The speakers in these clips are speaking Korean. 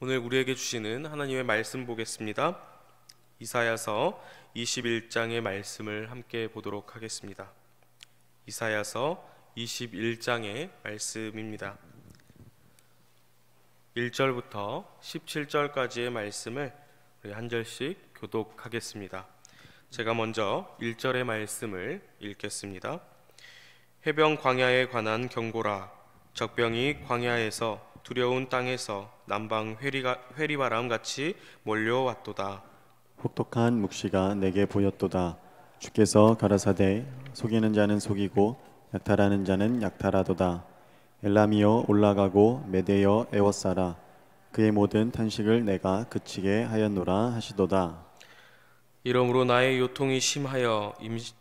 오늘 우리에게 주시는 하나님의 말씀 보겠습니다. 이사야서 21장의 말씀을 함께 보도록 하겠습니다. 이사야서 21장의 말씀입니다. 1절부터 17절까지의 말씀을 우리 한 절씩 교독하겠습니다. 제가 먼저 1절의 말씀을 읽겠습니다. 해변 광야에 관한 경고라. 적병이 광야에서 두려운 땅에서 남방 회리바람 같이 몰려왔도다. 혹독한 묵시가 내게 보였도다. 주께서 가라사대 속이는 자는 속이고 약탈하는 자는 약탈하도다. 엘람이여 올라가고 메대여 에워싸라. 그의 모든 탄식을 내가 그치게 하였노라 하시도다. 이러므로 나의 요통이 심하여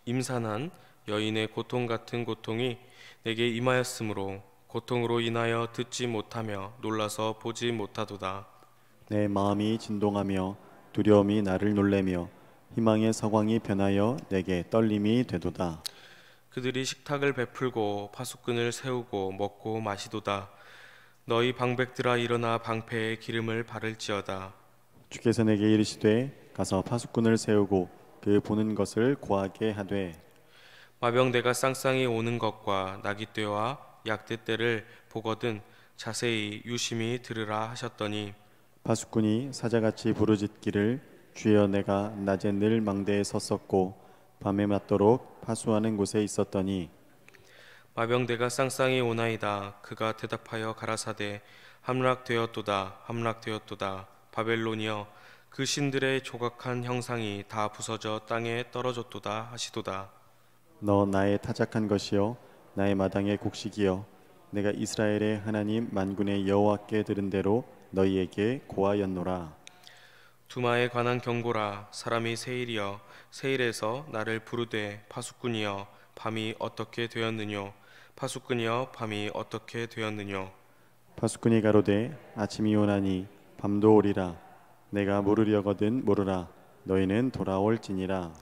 임산한 여인의 고통 같은 고통이 내게 임하였으므로 고통으로 인하여 듣지 못하며 놀라서 보지 못하도다. 내 마음이 진동하며 두려움이 나를 놀래며 희망의 서광이 변하여 내게 떨림이 되도다. 그들이 식탁을 베풀고 파수꾼을 세우고 먹고 마시도다. 너희 방백들아 일어나 방패에 기름을 바를지어다. 주께서 내게 이르시되 가서 파수꾼을 세우고 그 보는 것을 고하게 하되 마병대가 쌍쌍이 오는 것과 나귀떼와 약떼떼를 보거든 자세히 유심히 들으라 하셨더니 파수꾼이 사자같이 부르짖기를 주여 내가 낮에 늘 망대에 섰었고 밤에 맞도록 파수하는 곳에 있었더니 마병대가 쌍쌍이 오나이다. 그가 대답하여 가라사대 함락되었도다 함락되었도다. 바벨론이여 그 신들의 조각한 형상이 다 부서져 땅에 떨어졌도다 하시도다. 너 나의 타작한 것이요 나의 마당의 곡식이요 내가 이스라엘의 하나님 만군의 여호와께 들은 대로 너희에게 고하였노라. 두마에 관한 경고라. 사람이 세일이여 세일에서 나를 부르되 파수꾼이여 밤이 어떻게 되었느뇨 파수꾼이여 밤이 어떻게 되었느뇨. 파수꾼이 가로되 아침이 오나니 밤도 오리라. 내가 물으려거든 물으라. 너희는 돌아올지니라.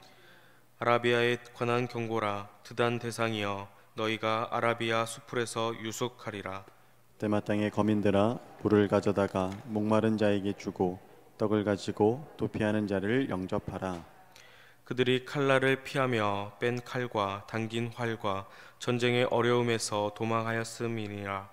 아라비아에 관한 경고라. 드단 대상이여 너희가 아라비아 수풀에서 유숙하리라. 때마땅에 거민들아 불을 가져다가 목마른 자에게 주고 떡을 가지고 도피하는 자를 영접하라. 그들이 칼날을 피하며 뺀 칼과 당긴 활과 전쟁의 어려움에서 도망하였음이니라.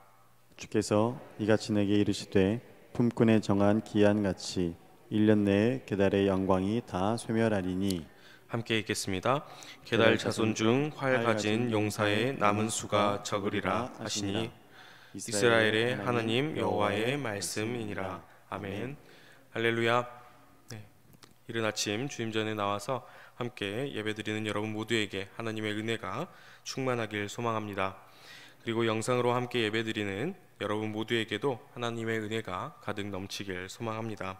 주께서 이같이 내게 이르시되 품꾼에 정한 기한같이 1년 내에 게달의 영광이 다 쇠멸하리니. 함께 읽겠습니다. 게달 자손 중 활 가진 용사의 남은 수가 적으리라 하시니 이스라엘의 하나님 여호와의 말씀이니라. 아멘. 할렐루야. 네. 이른 아침 주님 전에 나와서 함께 예배드리는 여러분 모두에게 하나님의 은혜가 충만하길 소망합니다. 그리고 영상으로 함께 예배드리는 여러분 모두에게도 하나님의 은혜가 가득 넘치길 소망합니다.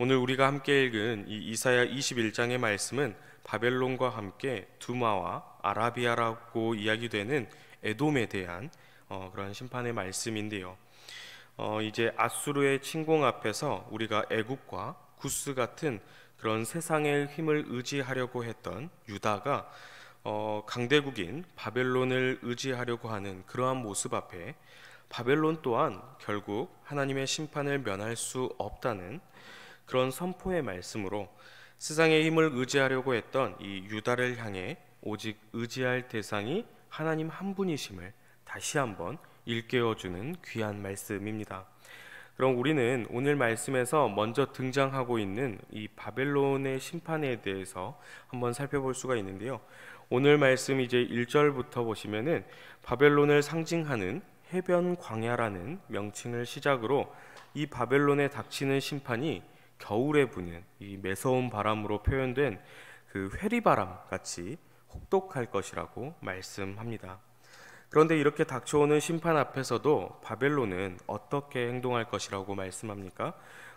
오늘 우리가 함께 읽은 이 이사야 21장의 말씀은 바벨론과 함께 두마와 아라비아라고 이야기되는 에돔에 대한 그런 심판의 말씀인데요. 이제 아수르의 침공 앞에서 우리가 애굽과 구스 같은 그런 세상의 힘을 의지하려고 했던 유다가 강대국인 바벨론을 의지하려고 하는 그러한 모습 앞에 바벨론 또한 결국 하나님의 심판을 면할 수 없다는 그런 선포의 말씀으로 세상의 힘을 의지하려고 했던 이 유다를 향해 오직 의지할 대상이 하나님 한 분이심을 다시 한번 일깨워주는 귀한 말씀입니다. 그럼 우리는 오늘 말씀에서 먼저 등장하고 있는 이 바벨론의 심판에 대해서 한번 살펴볼 수가 있는데요. 오늘 말씀 이제 1절부터 보시면은 바벨론을 상징하는 해변 광야라는 명칭을 시작으로 이 바벨론에 닥치는 심판이 겨울에 부는 이 매서운 바람으로 표현된 그 회리바람 같이 혹독할 것이라고 말씀합니다. 그런데 이렇게 닥쳐오는 심판 앞에서도 바벨론은 어떻게 행동할 것이라고 말씀합니까?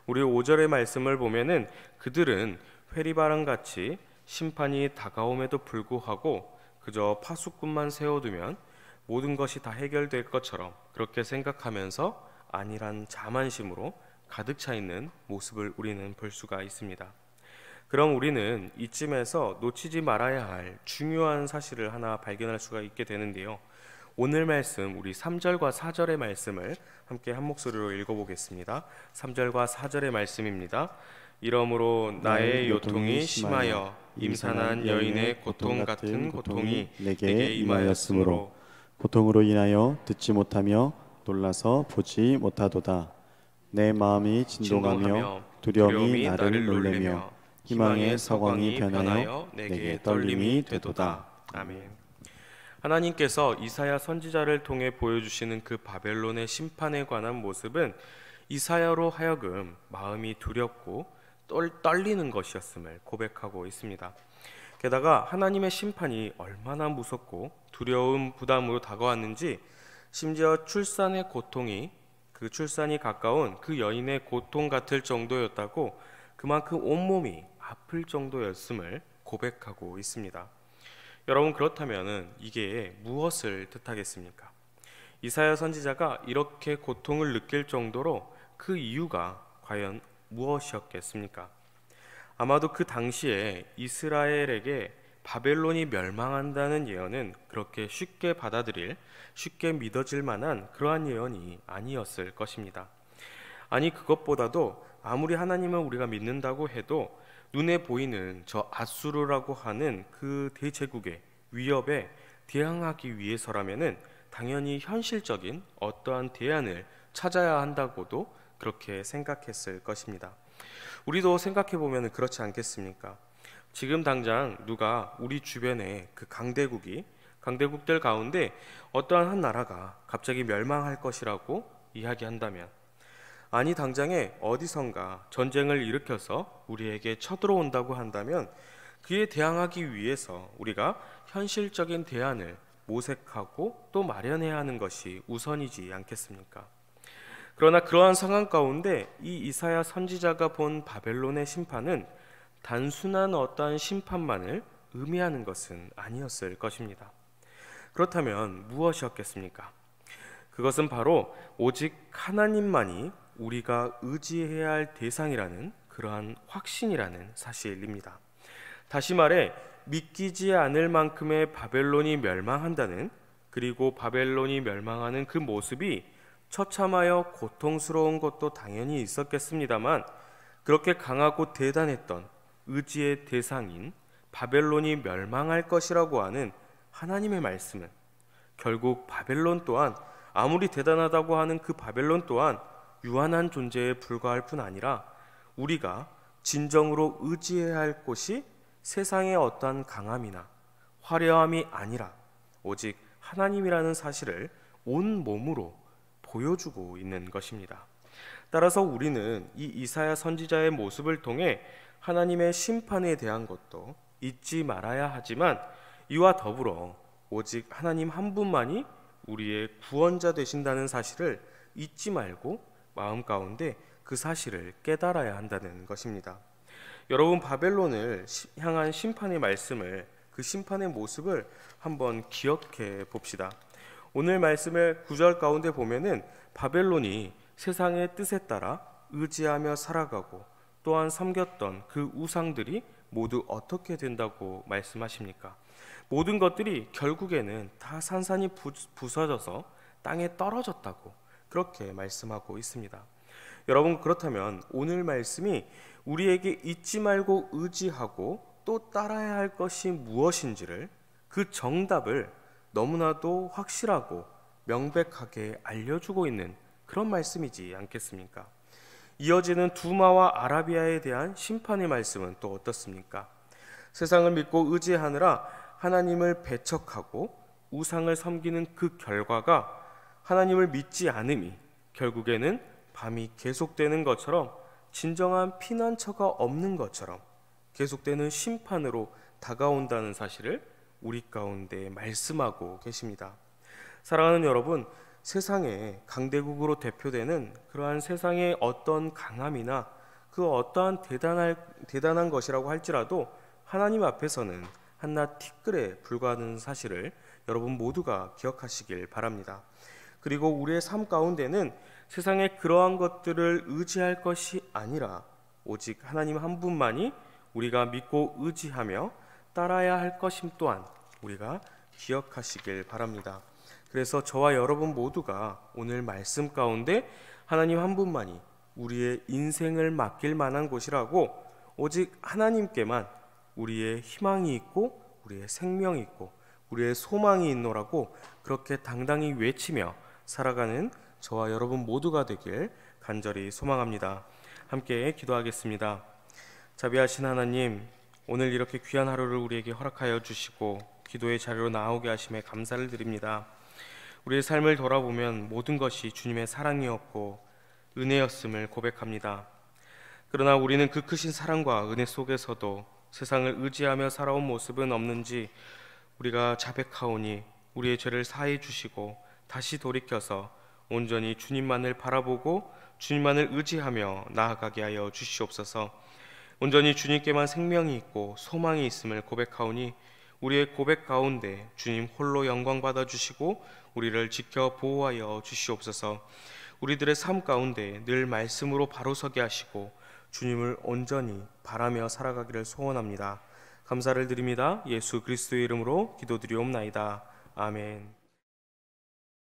우리 5절의 말씀을 보면은 그들은 회리바람 같이 심판이 다가옴에도 불구하고 그저 파수꾼만 세워두면 모든 것이 다 해결될 것처럼 그렇게 생각하면서 안일한 자만심으로 가득 차 있는 모습을 우리는 볼 수가 있습니다. 그럼 우리는 이쯤에서 놓치지 말아야 할 중요한 사실을 하나 발견할 수가 있게 되는데요. 오늘 말씀 우리 3절과 4절의 말씀을 함께 한 목소리로 읽어보겠습니다. 3절과 4절의 말씀입니다. 이러므로 나의 요통이 심하여 임산한 여인의 고통 같은 고통이 내게 임하였으므로 고통으로 인하여 듣지 못하며 놀라서 보지 못하도다. 내 마음이 진동하며 두려움이 나를 놀래며 희망의 서광이 변하여 내게 떨림이 되도다. 아멘. 하나님께서 이사야 선지자를 통해 보여주시는 그 바벨론의 심판에 관한 모습은 이사야로 하여금 마음이 두렵고 떨리는 것이었음을 고백하고 있습니다. 게다가 하나님의 심판이 얼마나 무섭고 두려움, 부담으로 다가왔는지 심지어 출산의 고통이 그 출산이 가까운 그 여인의 고통 같을 정도였다고 그만큼 온몸이 아플 정도였음을 고백하고 있습니다. 여러분, 그렇다면 이게 무엇을 뜻하겠습니까? 이사야 선지자가 이렇게 고통을 느낄 정도로 그 이유가 과연 무엇이었겠습니까? 아마도 그 당시에 이스라엘에게 바벨론이 멸망한다는 예언은 그렇게 쉽게 받아들일, 쉽게 믿어질 만한 그러한 예언이 아니었을 것입니다. 아니, 그것보다도 아무리 하나님을 우리가 믿는다고 해도 눈에 보이는 저 아수르라고 하는 그 대제국의 위협에 대항하기 위해서라면은 당연히 현실적인 어떠한 대안을 찾아야 한다고도 그렇게 생각했을 것입니다. 우리도 생각해 보면 그렇지 않겠습니까? 지금 당장 누가 우리 주변에 그 강대국들 가운데 어떠한 한 나라가 갑자기 멸망할 것이라고 이야기한다면, 아니 당장에 어디선가 전쟁을 일으켜서 우리에게 쳐들어온다고 한다면 그에 대항하기 위해서 우리가 현실적인 대안을 모색하고 또 마련해야 하는 것이 우선이지 않겠습니까? 그러나 그러한 상황 가운데 이 이사야 선지자가 본 바벨론의 심판은 단순한 어떠한 심판만을 의미하는 것은 아니었을 것입니다. 그렇다면 무엇이었겠습니까? 그것은 바로 오직 하나님만이 우리가 의지해야 할 대상이라는 그러한 확신이라는 사실입니다. 다시 말해 믿기지 않을 만큼의 바벨론이 멸망한다는, 그리고 바벨론이 멸망하는 그 모습이 처참하여 고통스러운 것도 당연히 있었겠습니다만, 그렇게 강하고 대단했던 의지의 대상인 바벨론이 멸망할 것이라고 하는 하나님의 말씀은 결국 바벨론 또한, 아무리 대단하다고 하는 그 바벨론 또한 유한한 존재에 불과할 뿐 아니라 우리가 진정으로 의지해야 할 곳이 세상의 어떠한 강함이나 화려함이 아니라 오직 하나님이라는 사실을 온 몸으로 보여주고 있는 것입니다. 따라서 우리는 이 이사야 선지자의 모습을 통해 하나님의 심판에 대한 것도 잊지 말아야 하지만, 이와 더불어 오직 하나님 한 분만이 우리의 구원자 되신다는 사실을 잊지 말고 마음 가운데 그 사실을 깨달아야 한다는 것입니다. 여러분, 바벨론을 향한 심판의 말씀을, 그 심판의 모습을 한번 기억해 봅시다. 오늘 말씀의 9절 가운데 보면은 바벨론이 세상의 뜻에 따라 의지하며 살아가고 또한 섬겼던 그 우상들이 모두 어떻게 된다고 말씀하십니까? 모든 것들이 결국에는 다 산산이 부서져서 땅에 떨어졌다고 그렇게 말씀하고 있습니다. 여러분, 그렇다면 오늘 말씀이 우리에게 잊지 말고 의지하고 또 따라야 할 것이 무엇인지를, 그 정답을 너무나도 확실하고 명백하게 알려주고 있는 그런 말씀이지 않겠습니까? 이어지는 두마와 아라비아에 대한 심판의 말씀은 또 어떻습니까? 세상을 믿고 의지하느라 하나님을 배척하고 우상을 섬기는 그 결과가 하나님을 믿지 않음이 결국에는 밤이 계속되는 것처럼, 진정한 피난처가 없는 것처럼 계속되는 심판으로 다가온다는 사실을 우리 가운데 말씀하고 계십니다. 사랑하는 여러분, 세상의 강대국으로 대표되는 그러한 세상의 어떤 강함이나 그 어떠한 대단한 것이라고 할지라도 하나님 앞에서는 한낱 티끌에 불과하는 사실을 여러분 모두가 기억하시길 바랍니다. 그리고 우리의 삶 가운데는 세상의 그러한 것들을 의지할 것이 아니라 오직 하나님 한 분만이 우리가 믿고 의지하며 따라야 할 것임 또한 우리가 기억하시길 바랍니다. 그래서 저와 여러분 모두가 오늘 말씀 가운데 하나님 한 분만이 우리의 인생을 맡길 만한 곳이라고, 오직 하나님께만 우리의 희망이 있고 우리의 생명이 있고 우리의 소망이 있노라고 그렇게 당당히 외치며 살아가는 저와 여러분 모두가 되길 간절히 소망합니다. 함께 기도하겠습니다. 자비하신 하나님, 오늘 이렇게 귀한 하루를 우리에게 허락하여 주시고 기도의 자리로 나오게 하심에 감사를 드립니다. 우리의 삶을 돌아보면 모든 것이 주님의 사랑이었고 은혜였음을 고백합니다. 그러나 우리는 그 크신 사랑과 은혜 속에서도 세상을 의지하며 살아온 모습은 없는지 우리가 자백하오니 우리의 죄를 사해 주시고 다시 돌이켜서 온전히 주님만을 바라보고 주님만을 의지하며 나아가게 하여 주시옵소서. 온전히 주님께만 생명이 있고 소망이 있음을 고백하오니 우리의 고백 가운데 주님 홀로 영광 받아 주시고 우리를 지켜 보호하여 주시옵소서. 우리들의 삶 가운데 늘 말씀으로 바로서게 하시고 주님을 온전히 바라며 살아가기를 소원합니다. 감사를 드립니다. 예수 그리스도의 이름으로 기도드리옵나이다. 아멘.